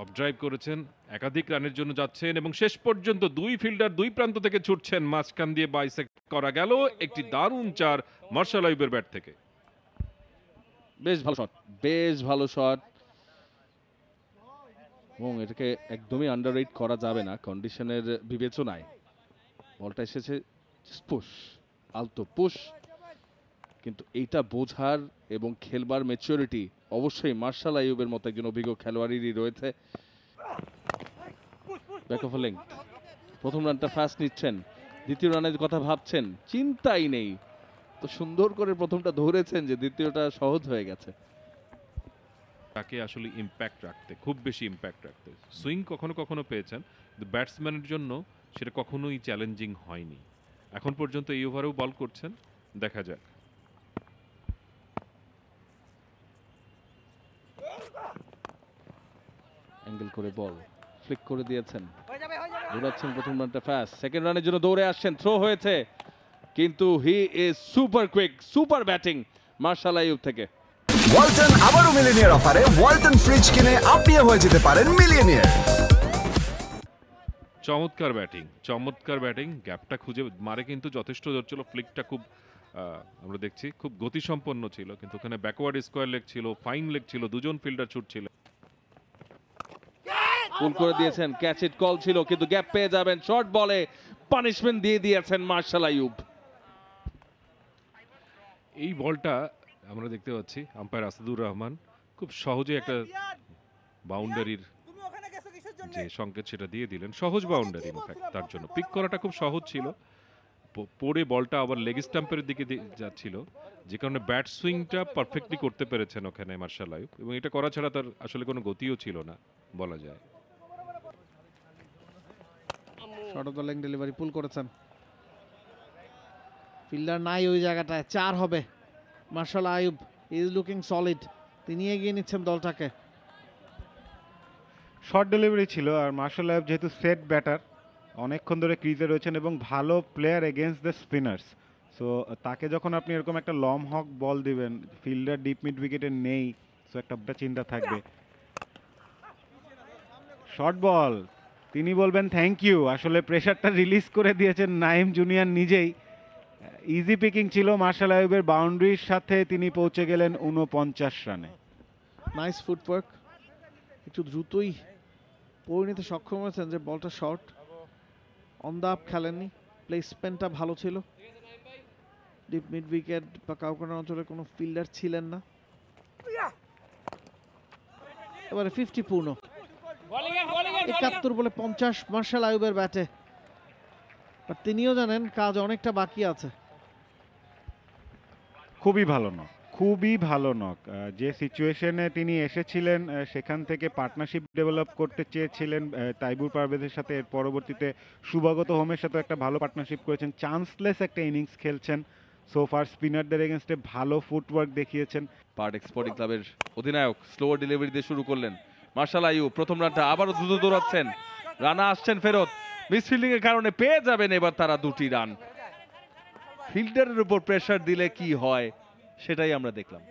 অবড্রাইভ করেছেন, একাধিক রানের জন্য যাচ্ছেন এবং শেষ পর্যন্ত দুই ফিল্ডার দুই প্রান্ত থেকে ছুটছেন, মাঝখান দিয়ে বাইসেক্ট করা গেল একটি দারুণ চার মার্শাল আইয়ুবের ব্যাট থেকে। বেশ ভালো শট, বেশ ভালো শট, এবং এটাকে একদমই আন্ডাররেট করা যাবে না কন্ডিশনের বিবেচনায়। বলটা এসেছে পুশ, আলতো পুশ, কিন্তু এইটা বোঝার এবং খেলবার ম্যাচুরিটি অবশ্যই মার্শাল আইয়ুবের মতো একজন অভিজ্ঞ খেলোয়াড়েরই রয়েছে। ব্যাক অফ লেংথ, প্রথম রানটা ফাস্ট নিচ্ছেন, দ্বিতীয় রানের কথা ভাবছেন, চিন্তাই নেই, তো সুন্দর করে প্রথমটা ধরেছেন যে দ্বিতীয়টা সহজ হয়ে গেছে। তাকে আসলে ইম্প্যাক্ট রাখতে, খুব বেশি ইম্প্যাক্ট রাখতে, সুইং কখনো কখনো পেয়েছেন, ব্যাটসম্যানের জন্য সেটা কখনোই চ্যালেঞ্জিং হয়নি। এখন পর্যন্ত এই ওভারেও বল করছেন, দেখা যাক। অ্যাঙ্গেল করে বল ফ্লিক করে দিয়েছেন, দৌড়াচ্ছেন প্রথম রানটা ফাস্ট, সেকেন্ড রানের জন্য দৌড়ে আসছেন, থ্রো হয়েছে, কিন্তু he is super quick, super batting Marshall Ayub থেকে। ওয়ালটন আবারও মিলিয়নিয়ার অফারে ওয়ালটন ফ্রিজ কিনে আপনিও হয়ে যেতে পারেন মিলিয়নিয়ার। চমৎকার ব্যাটিং, চমৎকার ব্যাটিং, গ্যাপটা খুঁজে মারে কিন্তু যথেষ্ট জোর ছিল, ফ্লিকটা খুব আমরা দেখছি খুব গতিসম্পন্ন ছিল, কিন্তু ওখানে ব্যাকওয়ার্ড স্কোয়ার লেগ ছিল, ফাইন লেগ ছিল, দুজন ফিল্ডার ছুটছিল। পুল করে দিয়েছেন, ক্যাচ ইট কল ছিল, কিন্তু গ্যাপ পেয়ে যাবেন, শর্ট বলে পানিশমেন্ট দিয়ে দিয়েছেন মার্শাল আইয়ুব। এই বলটা আমরা দেখতে পাচ্ছি আম্পায়ার আসাদুর রহমান খুব সহজে একটা বাউন্ডারির যে সংকেত সেটা দিয়ে দিলেন, সহজ বাউন্ডারি, ইনফ্যাক্ট তার জন্য পিক করাটা খুব সহজ ছিল। পরে বলটা আবার লেগ স্টাম্পের দিকে যাচ্ছিল, যে কারণে ব্যাট সুইংটা পারফেক্টলি করতে পেরেছেন ওখানে মার্শাল আইয়ুব, এবং এটা করা ছাড়া তার আসলে কোনো গতিও ছিল না বলা যায়। Short of the leg delivery pull করেছেন, ফিল্ডার নাই ওই জায়গাটায়, 4 হবে। Marshall Ayub is looking solid, তিনি এগিয়ে নিচ্ছেন দলটাকে। শর্ট ডেলিভারি ছিল, আর মার্শাল আইয়ুব যেহেতু সেট ব্যাটার, অনেকক্ষণ ধরে ক্রিজে রয়েছেন এবং ভালো player against the spinners, so তাকে যখন আপনি এরকম একটা লম হক বল দিবেন, ফিল্ডার ডিপ মিড উইকেটে নেই, সো একটা চিন্তা থাকবে। শর্ট বল, তিনি বলবেন থ্যাংক ইউ, আসলে প্রেশারটা রিলিজ করে দিয়েছেন নাইম জুনিয়র নিজেই। ইজি পিকিং ছিল মার্শাল আইয়ুবের, বাউন্ডারির সাথে তিনি পৌঁছে গেলেন 49 রানে। নাইস ফুটওয়ার্ক, একটু দ্রুতই পড়ে নিতে সক্ষম হয়েছেন যে বলটা শর্ট, অন দ্য আপ খেলেননি, প্লেসমেন্টটা ভালো ছিল, ডিপ মিড উইকেট বা কাউকানা অঞ্চলে কোনো ফিল্ডার ছিলেন না। এবারে 50 পূর্ণ, 71 বলে 50 মার্শাল আইয়ুবের ব্যাটে, বাট তিনিও জানেন কাজ অনেকটা বাকি আছে। খুবই ভালো নক, খুবই ভালো নক, যে সিচুয়েশনে তিনি এসেছিলেন সেখান থেকে পার্টনারশিপ ডেভেলপ করতে চেয়েছিলেন তাইবুর পারভেজের সাথে, এর পরবর্তীতে শুভাগত হোমের সাথে একটা ভালো পার্টনারশিপ করেছেন, চান্সলেস একটা ইনিংস খেলছেন সোফার, স্পিনারদের এগেনস্টে ভালো ফুটওয়ার্ক দেখিয়েছেন। পার্ট এক্সপোর্টিং ক্লাবের অধিনায়ক স্লো ডেলিভারি দিয়ে শুরু করলেন মার্শাল আইয়ুব, প্রথম রানটা আবারও দ্রুত দৌড়াচ্ছেন, রানা আসছেন ফেরত, মিসফিল্ডিং এর কারণে পেয়ে যাবেন এবার তারা 2টি রান। ফিল্ডারের উপর প্রেসার দিলে কি হয় সেটাই আমরা দেখলাম।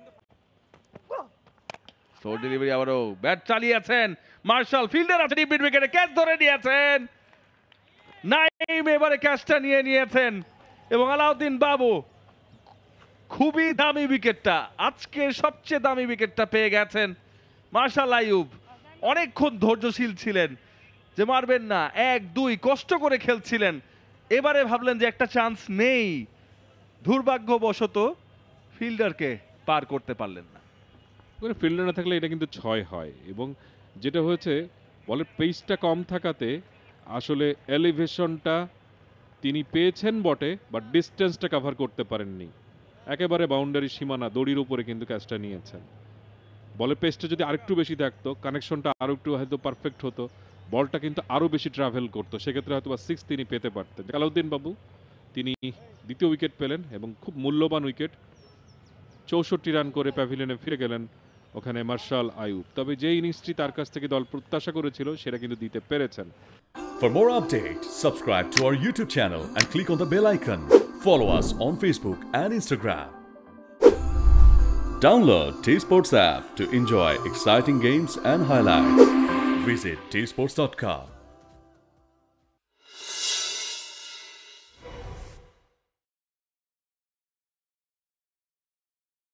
স্লো ডেলিভারি, আবারও ব্যাট চালিয়েছেন মার্শাল, ফিল্ডার আছে ডিপ মিড উইকেটে, ক্যাচ ধরে নিয়েছেন নাইম, এবারে ক্যাচটা নিয়ে নিয়েছেন, এবং আলাউদ্দিন বাবু খুবই দামি উইকেটটা, আজকে সবচেয়ে দামি উইকেটটা পেয়ে গেছেন মার্শাল আইয়ুব। অনেকক্ষণ ধৈর্যশীল ছিলেন যে মারবেন না, 1-2 কষ্ট করে খেলছিলেন, এবারে ভাবলেন যে একটা চান্স নেই, দুর্ভাগ্যবশত ফিল্ডারকে পার করতে পারলেন না। ফিল্ডার না থাকলে এটা কিন্তু 6 হয়, এবং যেটা হয়েছে বলের পেসটা কম থাকাতে আসলে এলিভেশনটা তিনি পেয়েছেন বটে, বাট ডিস্টেন্সটা কভার করতে পারেননি, একেবারে বাউন্ডারি সীমানা দড়ির উপরে কিন্তু ক্যাচটা নিয়েছেন। বলের পেসটা যদি আরেকটু বেশি থাকতো, কানেকশনটা আরো একটু হয়তো পারফেক্ট হতো, বলটা কিন্তু আরো বেশি ট্রাভেল করতো, সেক্ষেত্রে হয়তো 6 তিনি পেতে পারতেন। আলাউদ্দিন বাবু তিনি দ্বিতীয় উইকেট পেলেন, এবং খুব মূল্যবান উইকেট, 64 রান করে প্যাভিলিয়নে ফিরে গেলেন ওখানে মার্শাল আইয়ুব। তবে যে ইনিংসটি তার কাছ থেকে দল প্রত্যাশা করেছিল সেটা কিন্তু দিতে পেরেছেন। For more updates, subscribe to our YouTube channel and click on the bell icon. Follow us on Facebook and Instagram. Download T Sports app to enjoy exciting games and highlights. Visit tsports.com.